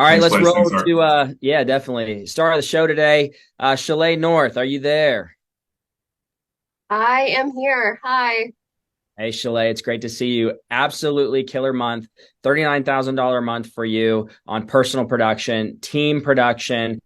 All right, Thanks, let's Blaze. roll Thanks, Art. to yeah, definitely. Star of the show today, Chalea North. Are you there? I am here. Hi. Hey, Chalea, it's great to see you. Absolutely killer month. $39,000 a month for you on personal production, team production.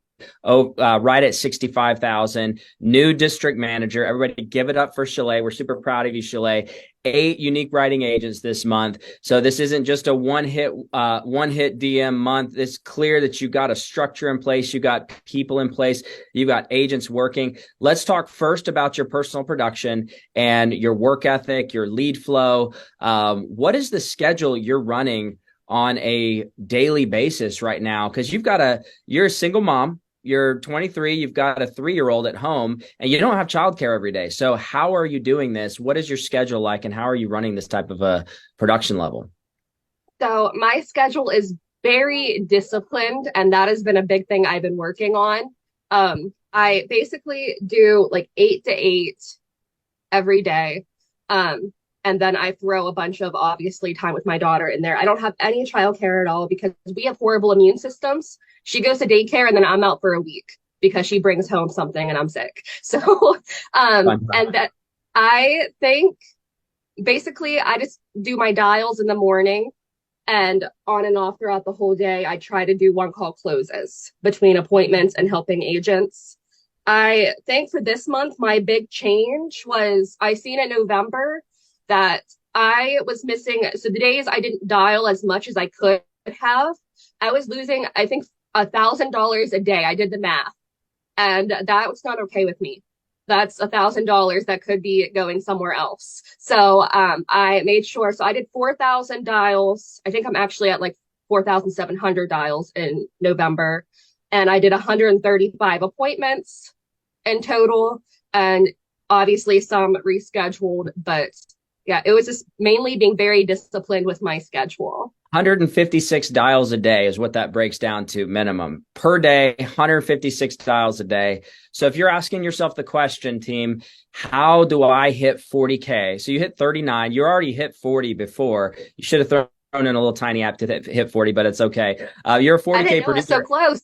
Oh, right at 65,000. New district manager. Everybody give it up for Chalea. We're super proud of you, Chalea. 8 unique writing agents this month. So this isn't just a one hit DM month. It's clear that you got a structure in place. You got people in place. You got agents working. Let's talk first about your personal production and your work ethic, your lead flow. What is the schedule you're running on a daily basis right now? Because you're a single mom. You're 23, you've got a 3-year-old at home, and you don't have childcare every day. So how are you doing this? What is your schedule like, and how are you running this type of a production level? So my schedule is very disciplined, and that has been a big thing I've been working on. I basically do like 8 to 8 every day. And then I throw a bunch of obviously time with my daughter in there. I don't have any childcare at all because we have horrible immune systems. She goes to daycare and then I'm out for a week because she brings home something and I'm sick. So, and that I think basically I just do my dials in the morning and on and off throughout the whole day. I try to do one call closes between appointments and helping agents. I think for this month, my big change was I seen in November that I was missing. So the days I didn't dial as much as I could have, I was losing, I think, $1,000 a day. I did the math, and that was not okay with me. That's $1,000 that could be going somewhere else. So I made sure. So I did 4,000 dials. I think I'm actually at like 4,700 dials in November, and I did 135 appointments in total, and obviously some rescheduled, but yeah, it was just mainly being very disciplined with my schedule. 156 dials a day is what that breaks down to minimum per day, 156 dials a day. So if you're asking yourself the question, team, how do I hit 40K? So you hit 39, you already hit 40 before. You should have thrown in a little tiny app to hit 40, but it's okay. You're a I 40K didn't know it was so producer. close.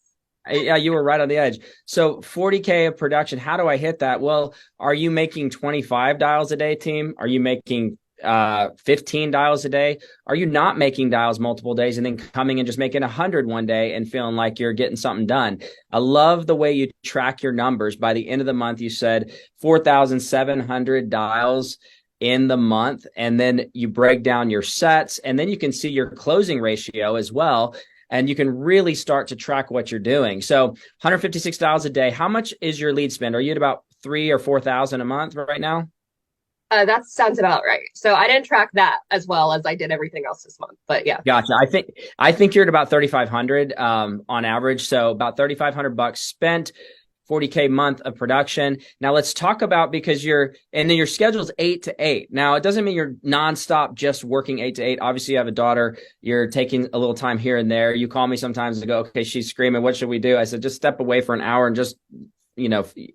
Yeah, you were right on the edge. So 40K of production. How do I hit that? Well, are you making 25 dials a day, team? Are you making 15 dials a day? Are you not making dials multiple days and then coming and just making 100 one day and feeling like you're getting something done? I love the way you track your numbers. By the end of the month, you said 4,700 dials in the month, and then you break down your sets, and then you can see your closing ratio as well. And you can really start to track what you're doing. So 156 dials a day. How much is your lead spend? Are you at about 3 or 4,000 a month right now? That sounds about right. So I didn't track that as well as I did everything else this month, but yeah. Gotcha. I think you're at about 3,500 on average. So about 3,500 bucks spent, 40K month of production. Now let's talk about, because and then your schedule's 8 to 8. Now it doesn't mean you're nonstop just working 8 to 8. Obviously you have a daughter. You're taking a little time here and there. You call me sometimes and go, okay, she's screaming. What should we do? I said, just step away for an hour and just,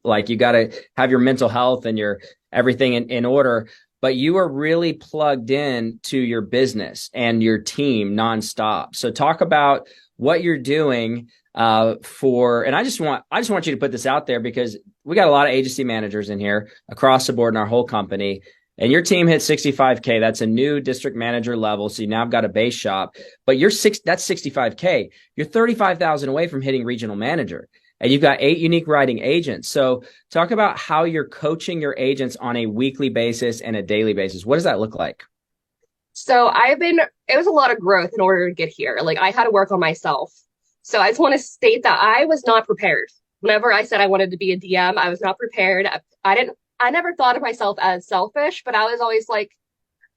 like you got to have your mental health and your everything in order. But you are really plugged in to your business and your team nonstop. So talk about what you're doing and I just want you to put this out there, because we got a lot of agency managers in here across the board in our whole company, and your team hit 65K. That's a new district manager level. So you now have got a base shop, but that's 65K. You're 35,000 away from hitting regional manager, and you've got 8 unique writing agents. So talk about how you're coaching your agents on a weekly basis and a daily basis. What does that look like? So it was a lot of growth in order to get here. Like I had to work on myself. So I just want to state that I was not prepared. Whenever I said I wanted to be a DM, I was not prepared. I never thought of myself as selfish, but I was always like,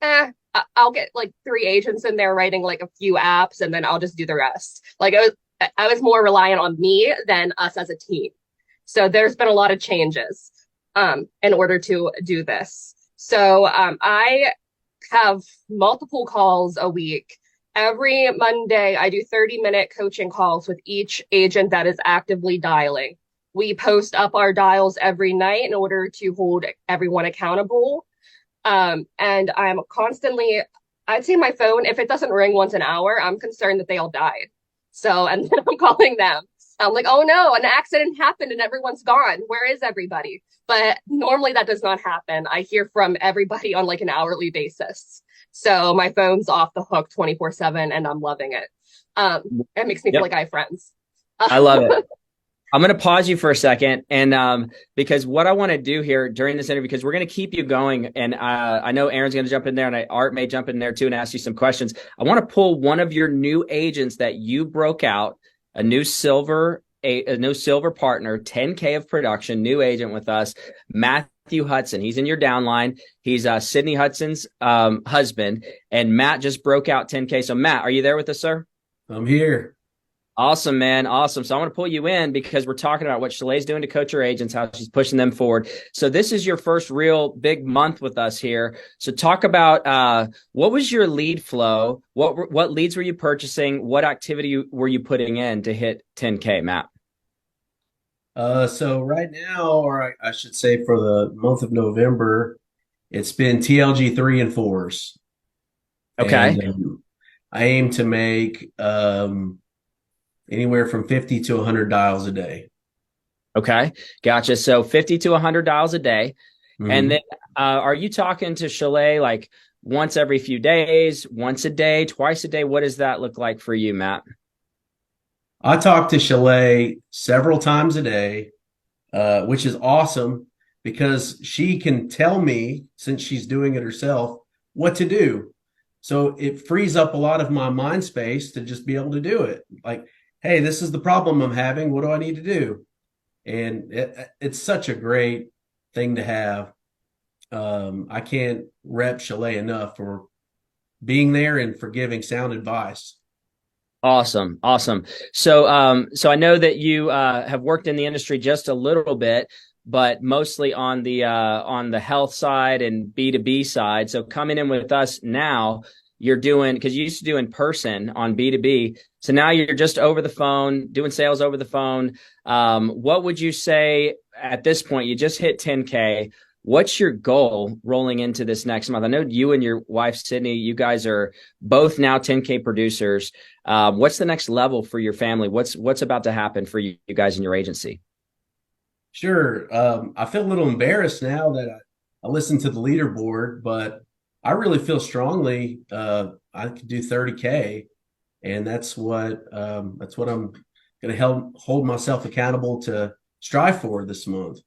I'll get like 3 agents in there writing like a few apps and then I'll just do the rest. Like I was more reliant on me than us as a team. So there's been a lot of changes in order to do this. So I have multiple calls a week. Every Monday, I do 30-minute coaching calls with each agent that is actively dialing. We post up our dials every night in order to hold everyone accountable. And I'm constantly, I'd say my phone, if it doesn't ring once an hour, I'm concerned that they all died. So, and then I'm calling them. I'm like, oh no, an accident happened and everyone's gone. Where is everybody? But normally that does not happen. I hear from everybody on like an hourly basis. So my phone's off the hook 24/7 and I'm loving it. It makes me feel Yep. like I have friends. I love it. I'm going to pause you for a second, and because what I want to do here during this interview, because we're going to keep you going, and I know Aaron's going to jump in there, and Art may jump in there too and ask you some questions. I want to pull one of your new agents that you broke out, a new silver partner, 10K of production, new agent with us, Matthew Hudson. He's in your downline. He's Sydney Hudson's husband, and Matt just broke out 10K. So Matt, are you there with us, sir? I'm here. Awesome, man. Awesome. So I want to pull you in because we're talking about what Chalea's doing to coach her agents, how she's pushing them forward. So this is your first real big month with us here. So talk about what was your lead flow? What leads were you purchasing? What activity were you putting in to hit 10K, Matt? So right now, or I should say for the month of November, it's been TLG 3 and 4s. Okay. And I aim to make anywhere from 50 to 100 dials a day. Okay. Gotcha. So 50 to 100 dials a day. And Mhm. then are you talking to Chalea like once every few days, once a day, twice a day? What does that look like for you, Matt? I talk to Chalea several times a day, which is awesome because she can tell me, since she's doing it herself, what to do. So it frees up a lot of my mind space to just be able to do it. Like, hey, this is the problem I'm having. What do I need to do? And it's such a great thing to have. I can't rep Chalea enough for being there and for giving sound advice. Awesome. Awesome. So I know that you have worked in the industry just a little bit, but mostly on the health side and B2B side. So coming in with us now, you're doing, because you used to do in person on B2B. So now you're just over the phone, doing sales over the phone. What would you say at this point? You just hit 10K. What's your goal rolling into this next month? I know you and your wife, Sydney, you guys are both now 10K producers. What's the next level for your family? What's about to happen for you guys in your agency? Sure. I feel a little embarrassed now that I listened to the leaderboard, but I really feel strongly I could do 30K, and that's what I'm going to help hold myself accountable to strive for this month.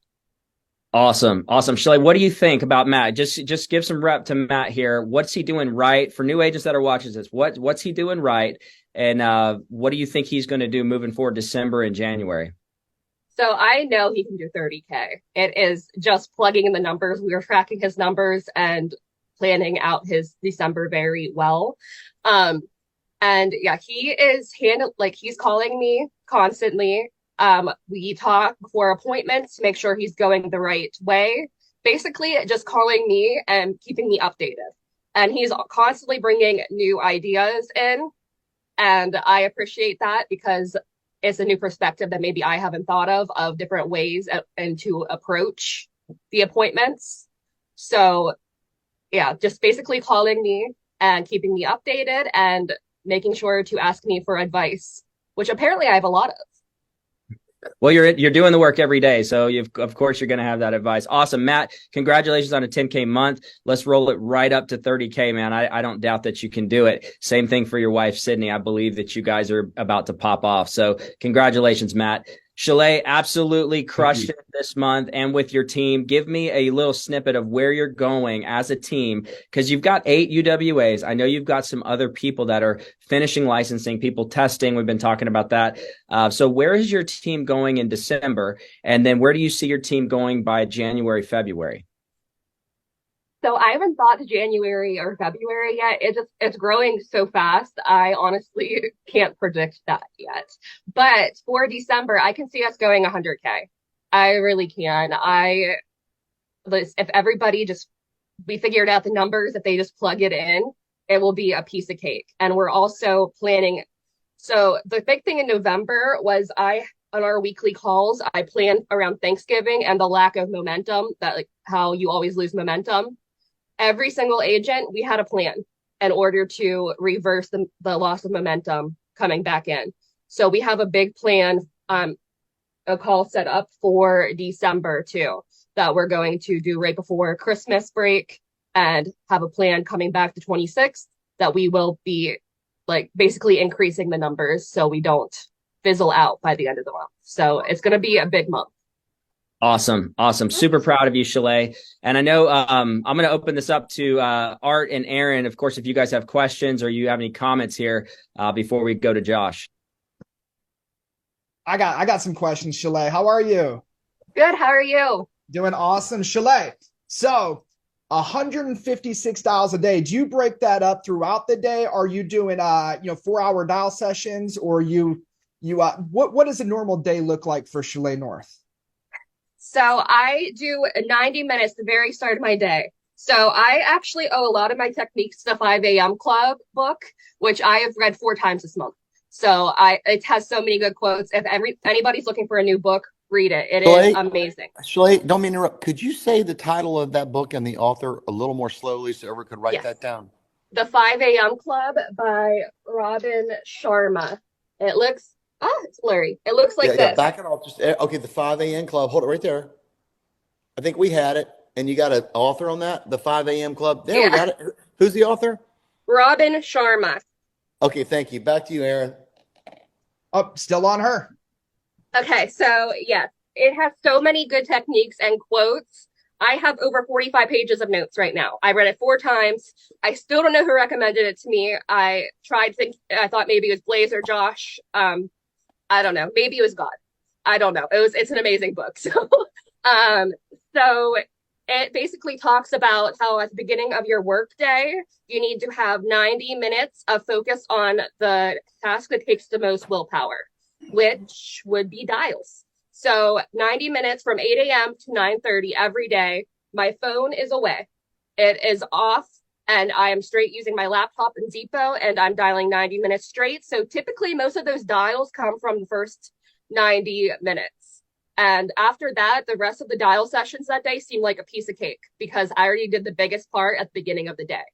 Awesome. Awesome. Shelly, what do you think about Matt? Just give some rep to Matt here. What's he doing right for new agents that are watching this? What's he doing right? And what do you think he's going to do moving forward December and January? So I know he can do 30K. It is just plugging in the numbers. We are tracking his numbers and planning out his December very well. Um, and yeah, he is he's calling me constantly. We talk before appointments to make sure he's going the right way. Basically, just calling me and keeping me updated. And he's constantly bringing new ideas in. And I appreciate that because it's a new perspective that maybe I haven't thought of different ways and to approach the appointments. So yeah, just basically calling me and keeping me updated and making sure to ask me for advice, which apparently I have a lot of. Well, you're doing the work every day, so of course you're going to have that advice. Awesome, Matt. Congratulations on a 10K month. Let's roll it right up to 30K, man. I don't doubt that you can do it. Same thing for your wife, Sydney. I believe that you guys are about to pop off. So congratulations, Matt. Chalea absolutely crushed it this month and with your team. Give me a little snippet of where you're going as a team, because you've got 8 UWAs. I know you've got some other people that are finishing licensing, people testing. We've been talking about that. So where is your team going in December? And then where do you see your team going by January, February? So I haven't thought to January or February yet. It's growing so fast. I honestly can't predict that yet. But for December, I can see us going 100K. I really can. If everybody just we figured out the numbers, if they just plug it in, it will be a piece of cake. And we're also planning. So the big thing in November was on our weekly calls, I planned around Thanksgiving and the lack of momentum, that like how you always lose momentum. Every single agent, we had a plan in order to reverse the loss of momentum coming back in. So we have a big plan, a call set up for December too, that we're going to do right before Christmas break, and have a plan coming back the 26th that we will be like basically increasing the numbers so we don't fizzle out by the end of the month. So it's going to be a big month. Awesome. Awesome. Super proud of you, Chalea. And I know I'm going to open this up to Art and Aaron. Of course, if you guys have questions or you have any comments here before we go to Josh. I got some questions, Chalea. How are you? Good. How are you? Doing awesome, Chalea. So 156 dials a day. Do you break that up throughout the day? Are you doing 4-hour dial sessions, or what does a normal day look like for Chalea North? So I do 90 minutes the very start of my day. So I actually owe a lot of my techniques to the 5 a.m. Club book, which I have read 4 times this month. So it has so many good quotes. If anybody's looking for a new book, read it. It is amazing. Chalea, don't mean to interrupt. Could you say the title of that book and the author a little more slowly so everyone could write that down? The 5 a.m. Club by Robin Sharma. It looks it's blurry. It looks like this. Yeah, back it off. Okay, the 5 a.m. Club. Hold it right there. I think we had it. And you got an author on that? The 5 a.m. Club? There, we got it. Who's the author? Robin Sharma. Okay, thank you. Back to you, Aaron. Oh, still on her. Okay, so yes, it has so many good techniques and quotes. I have over 45 pages of notes right now. I read it 4 times. I still don't know who recommended it to me. I thought maybe it was Blaze or Josh. I don't know. Maybe it was God. I don't know. It's an amazing book. So it basically talks about how at the beginning of your workday, you need to have 90 minutes of focus on the task that takes the most willpower, which would be dials. So 90 minutes from 8 a.m. to 9:30 every day. My phone is away. It is off, and I am straight using my laptop and Zippo, and I'm dialing 90 minutes straight. So typically most of those dials come from the first 90 minutes. And after that, the rest of the dial sessions that day seem like a piece of cake because I already did the biggest part at the beginning of the day.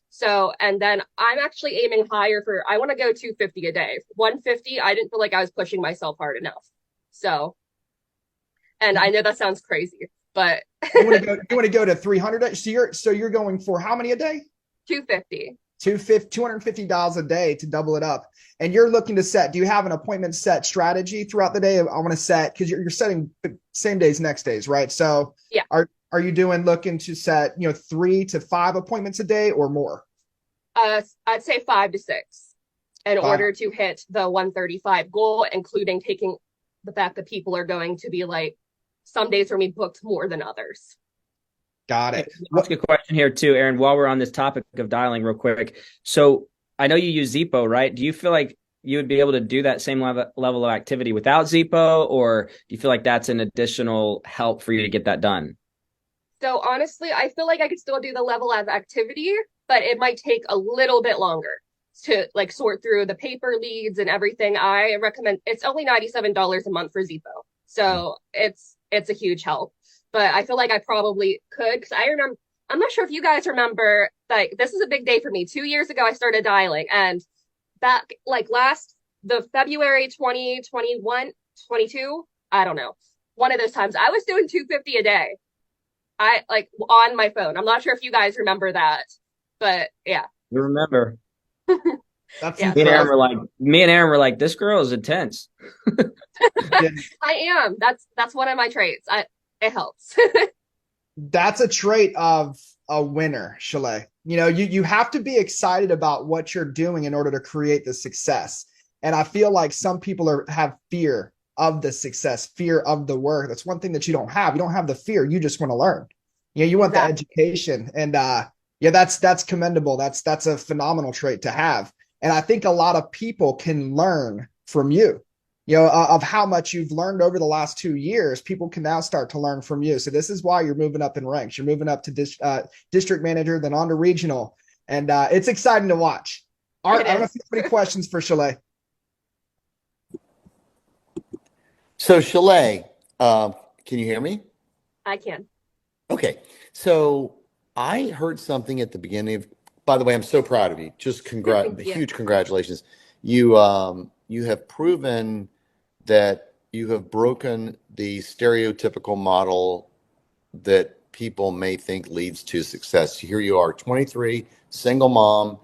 So, and then I'm actually aiming higher I want to go 250 a day. 150, I didn't feel like I was pushing myself hard enough. So, and I know that sounds crazy, but you want to go to 300. So you're going for how many a day? 250. 250 dials a day to double it up. And you're looking to set, do you have an appointment set strategy throughout the day? I want to set, because you're setting same days, next days, right? So yeah. Are you looking to set, 3 to 5 appointments a day or more? I'd say 5 to 6 in order to hit the 135 goal, including taking the fact that people are going to be like, some days for me booked more than others. Got it. I'll ask a question here too, Aaron, while we're on this topic of dialing real quick. So I know you use Zippo, right? Do you feel like you would be able to do that same level of activity without Zippo, or do you feel like that's an additional help for you to get that done? So honestly, I feel like I could still do the level of activity, but it might take a little bit longer to like sort through the paper leads and everything. I recommend, it's only $97 a month for Zippo. So it's a huge help. But I feel like I probably could, because I'm not sure if you guys remember, like, this is a big day for me. 2 years ago, I started dialing, and back like the February 2021, 22, I don't know. One of those times I was doing 250 a day. I like on my phone. I'm not sure if you guys remember that, but yeah. You remember. That's yeah. Me and Aaron were like, this girl is intense. I am. That's one of my traits. It helps. That's a trait of a winner, Chalea. You have to be excited about what you're doing in order to create the success. And I feel like some people have fear of the success, fear of the work. That's one thing that you don't have. You don't have the fear. You just want to learn. You want the education. And that's commendable. That's a phenomenal trait to have. And I think a lot of people can learn from you. Of how much you've learned over the last 2 years, people can now start to learn from you. So this is why you're moving up in ranks. You're moving up to district manager, then on to regional. And it's exciting to watch. Art, I don't know if you have any questions for Chalea. So Chalea, can you hear me? I can. Okay. So I heard something at the beginning by the way, I'm so proud of you. Just Thank you. huge congratulations. You you have proven that you have broken the stereotypical model that people may think leads to success. Here you are, 23, single mom,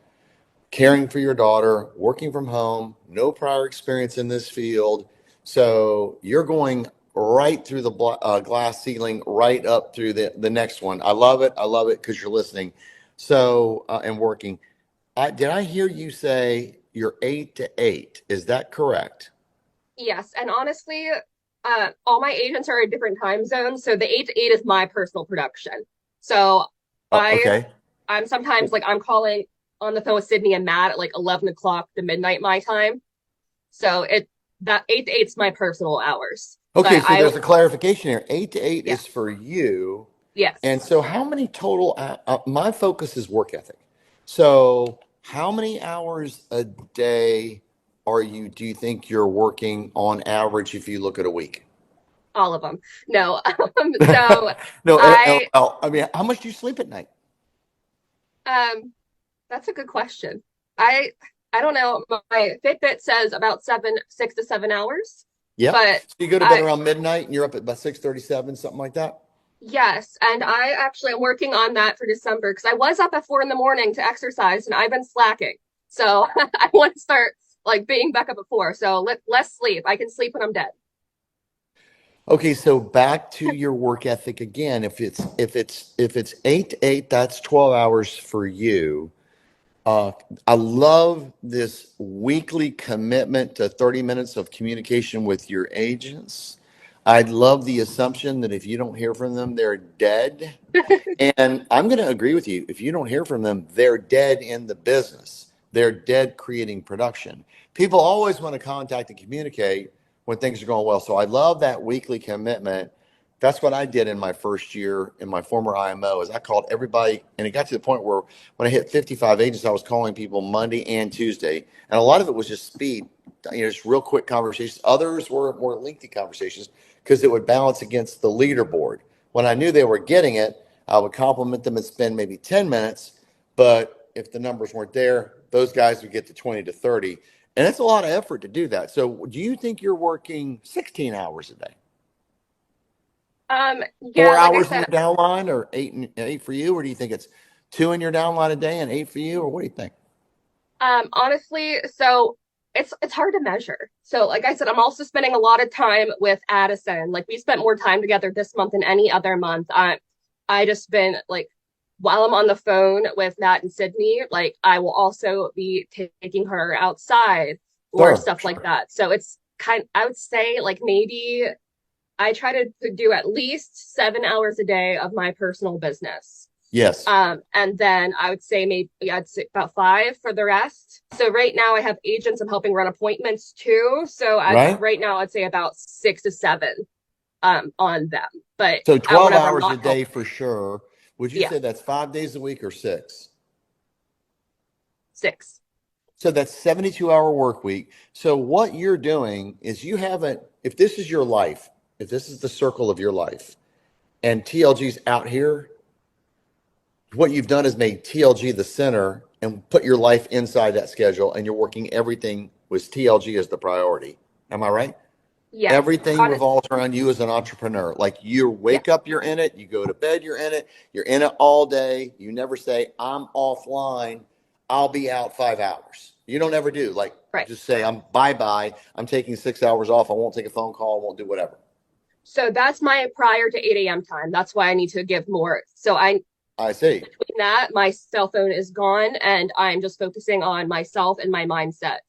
caring for your daughter, working from home, no prior experience in this field. So you're going right through the glass ceiling, right up through the next one. I love it. I love it because you're listening. So, and working. Did I hear you say you're 8 to 8? Is that correct? Yes, and honestly, all my agents are in different time zones, so the 8 to 8 is my personal production. So Oh, I okay. I'm sometimes like I'm calling on the phone with Sydney and Matt at like 11 o'clock to midnight my time. So that 8 to 8 is my personal hours. Okay, But so there's a clarification here. 8 to 8 yeah, is for you. And yes. so how many total, my focus is work ethic. So how many hours a day do you think you're working on average if you look at a week? All of them. No. So No, I I mean, how much do you sleep at night? um that's a good question. I I don't know. My Fitbit says about 6 to 7 hours, Yep. but So you go to bed I around midnight and you're up at about 6:37, something like that? yes, and I actually am working on that for December because I was up at 4 in the morning to exercise and I've been slacking. So I want to start like being back up at 4. So less sleep. I can sleep when I'm dead. Okay, so back to your work ethic again. If it's 8 to 8, that's 12 hours for you. Uh, I love this weekly commitment to 30 minutes of communication with your agents. I love the assumption that if you don't hear from them, they're dead. And I'm going to agree with you. If you don't hear from them, they're dead in the business. They're dead creating production. People always want to contact and communicate when things are going well. So I love that weekly commitment. That's what I did in my first year in my former IMO is I called everybody and it got to the point where when I hit 55 agents, I was calling people Monday and Tuesday. And a lot of it was just speed, just real quick conversations. Others were more lengthy conversations because it would balance against the leaderboard. When I knew they were getting it, I would compliment them and spend maybe 10 minutes. But if the numbers weren't there, those guys would get to 20 to 30. And it's a lot of effort to do that. So do you think you're working 16 hours a day? Four Yeah, like I hours in said, your downline or eight for you? Or do you think it's two in your downline a day and 8 for you? Or what do you think? honestly, so it's hard to measure. So like I said, I'm also spending a lot of time with Addison. Like we spent more time together this month than any other month. I just been like while I'm on the phone with Matt and Sydney, like I will also be taking her outside or Sure, stuff like sure. that. So it's I would say like maybe I try to do at least 7 hours a day of my personal business. Yes. And then I would say maybe I'd say about 5 for the rest. So right now I have agents I'm helping run appointments too. So Right? right now I'd say about 6 to 7 on them. But So 12 whenever I'm hours a not day helping, for sure. Would you yeah, say that's 5 days a week or six? 6. So that's 72-hour work week. So what you're doing is you haven't, if this is your life, if this is the circle of your life, and TLG's out here, what you've done is made TLG the center and put your life inside that schedule, and you're working everything with TLG as the priority. Am I right? Yes. Everything revolves around you as an entrepreneur. Like you Yeah. wake up, you're in it. You go to bed, you're in it all day. You never say, I'm offline. I'll be out 5 hours. You don't ever do. Like Right. just say, I'm bye bye. I'm taking 6 hours off. I won't take a phone call. I won't do whatever. So that's my prior to 8 a.m. time. That's why I need to give more. So I see. between that, my cell phone is gone and I'm just focusing on myself and my mindset.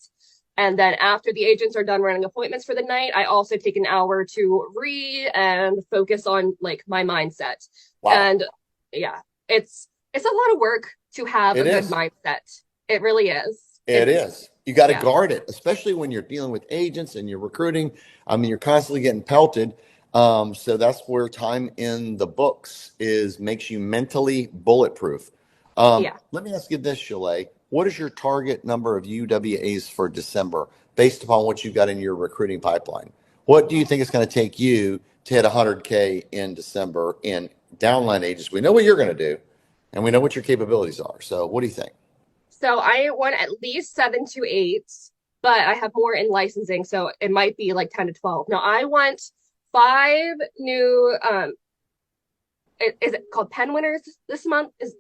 And then after the agents are done running appointments for the night, I also take an hour to read and focus on like my mindset. Wow. And yeah, it's a lot of work to have It a good is. mindset. It really is. It It's is. You got to yeah. guard it, especially when you're dealing with agents and you're recruiting. I mean, you're constantly getting pelted. So that's where time in the books is makes you mentally bulletproof. Yeah. Let me ask you this, Chalet. What is your target number of UWAs for December based upon what you got in your recruiting pipeline? What do you think it's going to take you to hit 100K in December in downline agents? We know what you're going to do and we know what your capabilities are. So what do you think? So I want at least 7 to 8. but I have more in licensing, so it might be like 10 to 12. Now I want 5 new is it called pen winners this month? Is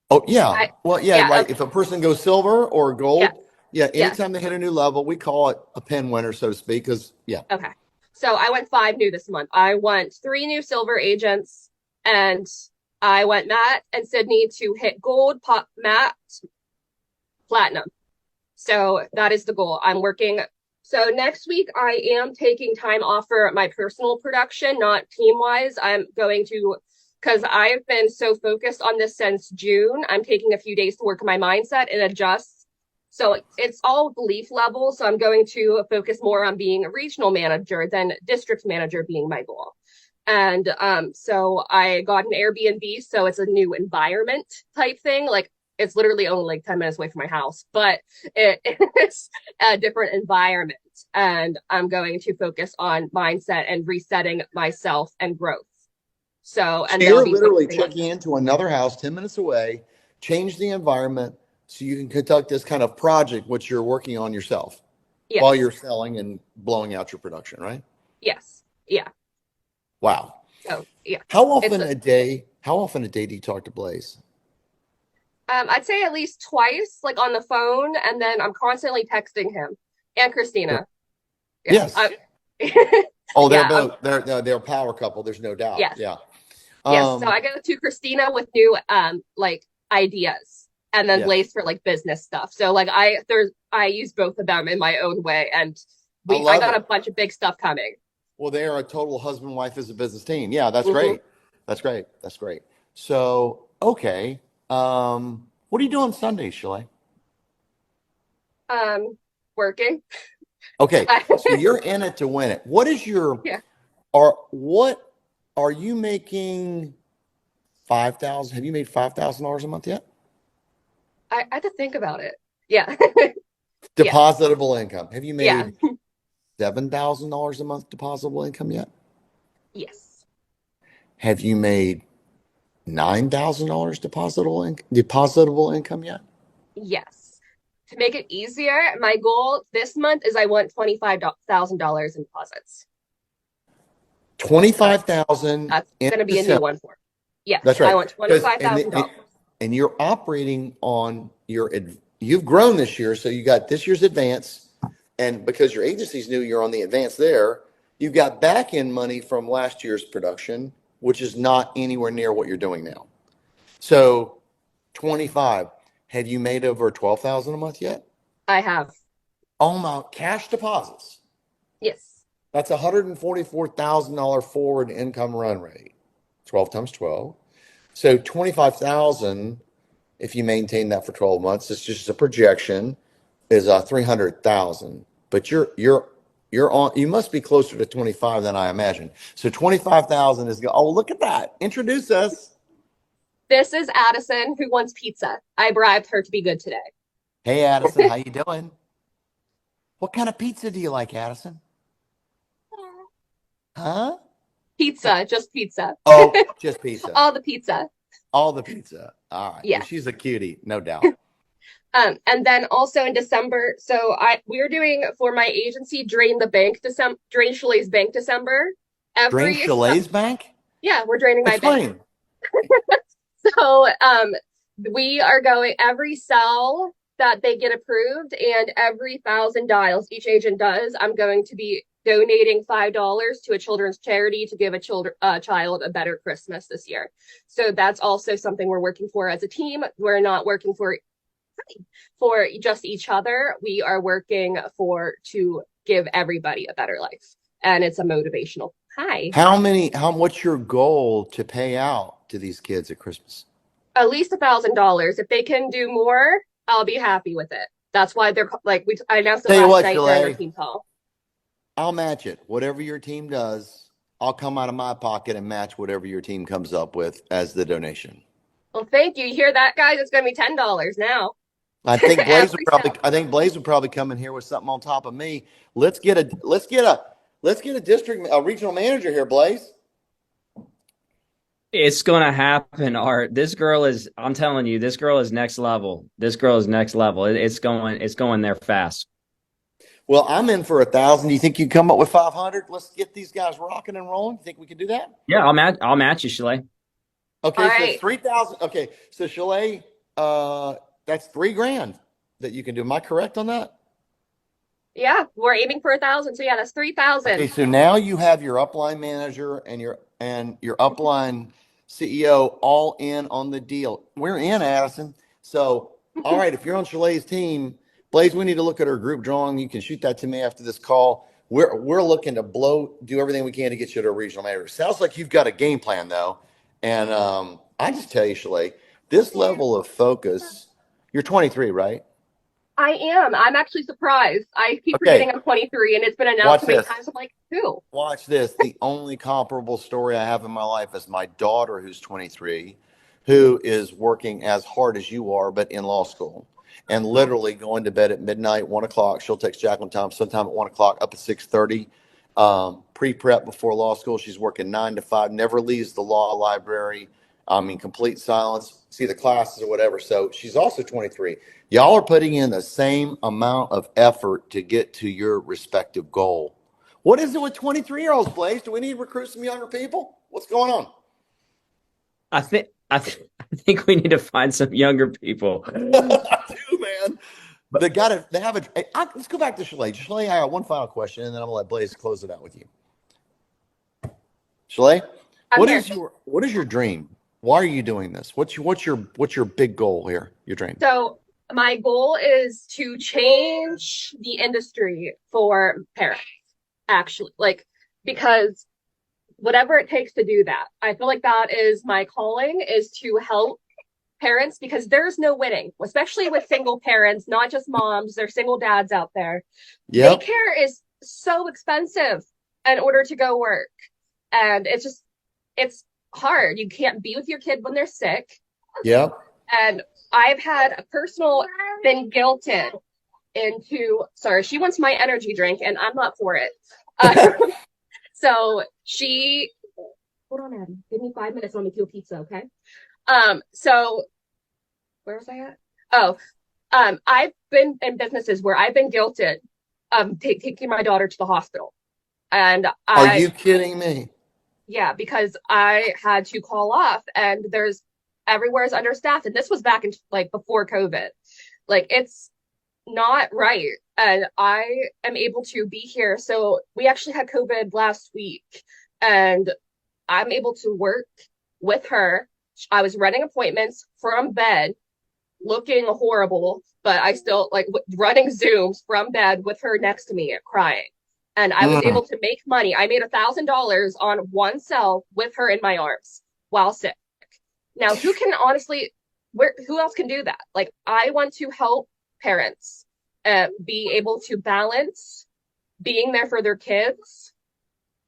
Oh, yeah. I Well, yeah, yeah, like okay. if a person goes silver or Yeah, gold, yeah, yeah. anytime they hit a new level, we call it a pin winner, so to speak, because, yeah. Okay. So I went 5 new this month. I want 3 new silver agents, and I want Matt and Sydney to hit gold, pop Matt, platinum. So that is the goal. I'm working. So next week I am taking time off for my personal production, not team wise. I'm going to, because I've been so focused on this since June. I'm taking a few days to work my mindset and adjust. So it's all belief level. So I'm going to focus more on being a regional manager than district manager being my goal. And so I got an Airbnb, so it's a new environment type thing. Like it's literally only like 10 minutes away from my house, but it's a different environment. And I'm going to focus on mindset and resetting myself and growth. So, So and they'll you're be literally focusing on, checking into another house 10 minutes away, change the environment so you can conduct this kind of project, which you're working on yourself while you're yes, selling and blowing out your production, right? yes, yeah. Wow. So, yeah, How it's, often a day, how often a day do you talk to Blaze? I'd say at least twice, like on the phone, and then I'm constantly texting him and Christina. Yeah. Yes. I, Oh, they're yeah. both they're a power couple. There's no doubt. Yes. Yeah. Yes. So Um. I go to Christina with new like ideas and then Yes. Blaze for like business stuff. So like I use both of them in my own way and I I love got a it. bunch of big stuff coming. Well, they are a total husband wife as a business team. Yeah, that's Hmm. great. That's great. That's great. So, okay. What are you doing Sunday, Shalay? Working. Okay, so you're in it to win it. What is your Yeah. what are you making 5,000? Have you made $5,000 a month yet? I had to think about it. Yeah. Yeah. Depositable income. Have you Yeah. made $7,000 a month depositable income yet? Yes. Have you made $9,000 depositable income yet? Yes. To make it easier, my goal this month is I want $25,000 in deposits. That's 25,000 that's in gonna be a new December. one for me. Yes, That's I right. want Because $25,000. and you're operating on you've grown this year, so you got this year's advance, and because your agency's new, you're on the advance there. You've got back end money from last year's production, which is not anywhere near what you're doing now. So 25. Have you made over 12,000 a month yet? I have. Oh my, cash deposits. Yes. That's a $144,000 forward income run rate. 12 times 12. So 25,000, if you maintain that for 12 months, it's just a projection, is 300,000. But you're on, you must be closer to 25 than I imagine. So 25,000 is, oh, look at that. Introduce us. This is Addison who wants pizza. I bribed her to be good today. Hey, Addison, how you doing? What kind of pizza do you like, Addison? Huh? Pizza, just pizza. Oh, just pizza. All the pizza. All the pizza. All right. Well, Yes. she's a cutie, no doubt. And then also in December, so we're doing for my agency drain Chalet's bank December. Drain Chalet's bank? Yeah, we're draining my bank. Explain. So we are going every cell that they get approved and every 1,000 dials each agent does, I'm going to be donating $5 to a children's charity to give a child a better Christmas this year. So that's also something we're working for as a team. We're not working for just each other. We are working to give everybody a better life. And it's a motivational. Hi. What's your goal to pay out to these kids at Christmas? At least $1,000. If they can do more, I'll be happy with it. That's why they're like I announced it Tell you last what, night during our Chalet, team call. I'll match it. Whatever your team does, I'll come out of my pocket and match whatever your team comes up with as the donation. Well, thank you. You hear that, guys? It's going to be $10 now. I think Every cell. Blaze would probably come in here with something on top of me. Let's get a regional manager here, Blaze. It's going to happen, Art. I'm telling you, this girl is next level. This girl is next level. It's going there fast. Well, I'm in for 1,000. Do you think you can come up with 500? Let's get these guys rocking and rolling. You think we can do that? Yeah, I'll match you, Shalay. All Okay, so it's right. 3,000. Okay, so Chalet, that's 3 grand that you can do. Am I correct on that? Yeah, we're aiming for 1,000. So yeah, that's Okay, 3,000. so now you have your upline manager and your upline CEO all in on the deal. We're in, Addison. So, all right, if you're on Chalet's team, Blaze, we need to look at our group drawing. You can shoot that to me after this call. We're looking to do everything we can to get you to a regional manager. Sounds like you've got a game plan though, and I just tell you, Chalet, this level of focus. You're 23, right? I am. I'm actually surprised. I keep Okay, forgetting I'm 23 and it's been announced watch so many this. times. I'm like, who? Watch this. The only comparable story I have in my life is my daughter, who's 23, who is working as hard as you are, but in law school, and literally going to bed at midnight, 1 o'clock. She'll text Jacqueline sometime at 1 o'clock, up at 6:30. Pre-prep before law school. She's working 9 to 5. Never leaves the law library. I mean, complete silence. See the classes or whatever. So she's also 23. Y'all are putting in the same amount of effort to get to your respective goal. What is it with 23-year-olds, Blaze? Do we need to recruit some younger people? What's going on? I think we need to find some younger people. I do, man. They have let's go back to Chalet. Chalet, I got one final question, and then I'm gonna let Blaze close it out with you. Chalet, I'm here. what is your dream? Why are you doing this? What's your big goal here? Your dream? So my goal is to change the industry for parents, actually, like, because whatever it takes to do that, I feel like that is my calling, is to help parents, because there's no winning, especially with single parents, not just moms, there's single dads out there. Yep. Daycare is so expensive in order to go work. And it's hard. You can't be with your kid when they're sick. Yep. And I've had a personal been guilted into, sorry, she wants my energy drink and I'm not for it. So she, hold on, Abby, give me 5 minutes. I'll make you a pizza, okay? So where was I at? Oh, I've been in businesses where I've been guilted taking my daughter to the hospital. And Are you kidding me? yeah, because I had to call off and everywhere is understaffed. And this was back in like before COVID. Like, it's not right. And I am able to be here. So we actually had COVID last week and I'm able to work with her. I was running appointments from bed, looking horrible, but I still like running Zooms from bed with her next to me crying. And I was able to make money. I made $1,000 on one cell with her in my arms while sick. Now, who else can do that? Like, I want to help parents be able to balance being there for their kids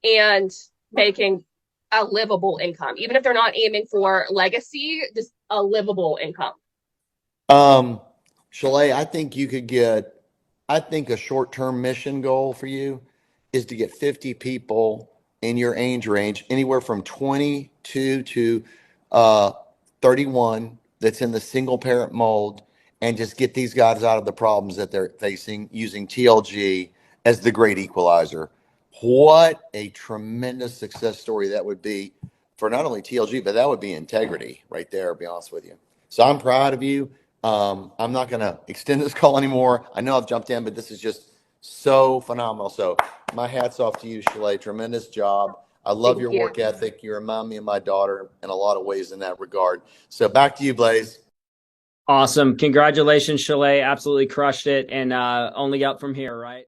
and making a livable income, even if they're not aiming for legacy, just a livable income. Chalet, I think a short-term mission goal for you is to get 50 people in your age range, anywhere from 22 to 31, that's in the single parent mold, and just get these guys out of the problems that they're facing using TLG as the great equalizer. What a tremendous success story that would be for not only TLG, but that would be integrity right there, to be honest with you. So I'm proud of you. I'm not going to extend this call anymore. I know I've jumped in, but this is just so phenomenal. So my hat's off to you, Chalet. Tremendous job. I love Thank your you. work ethic. You remind me of my daughter in a lot of ways in that regard. So back to you, Blaze. Awesome. Congratulations, Shalay. Absolutely crushed it. And only up from here, right?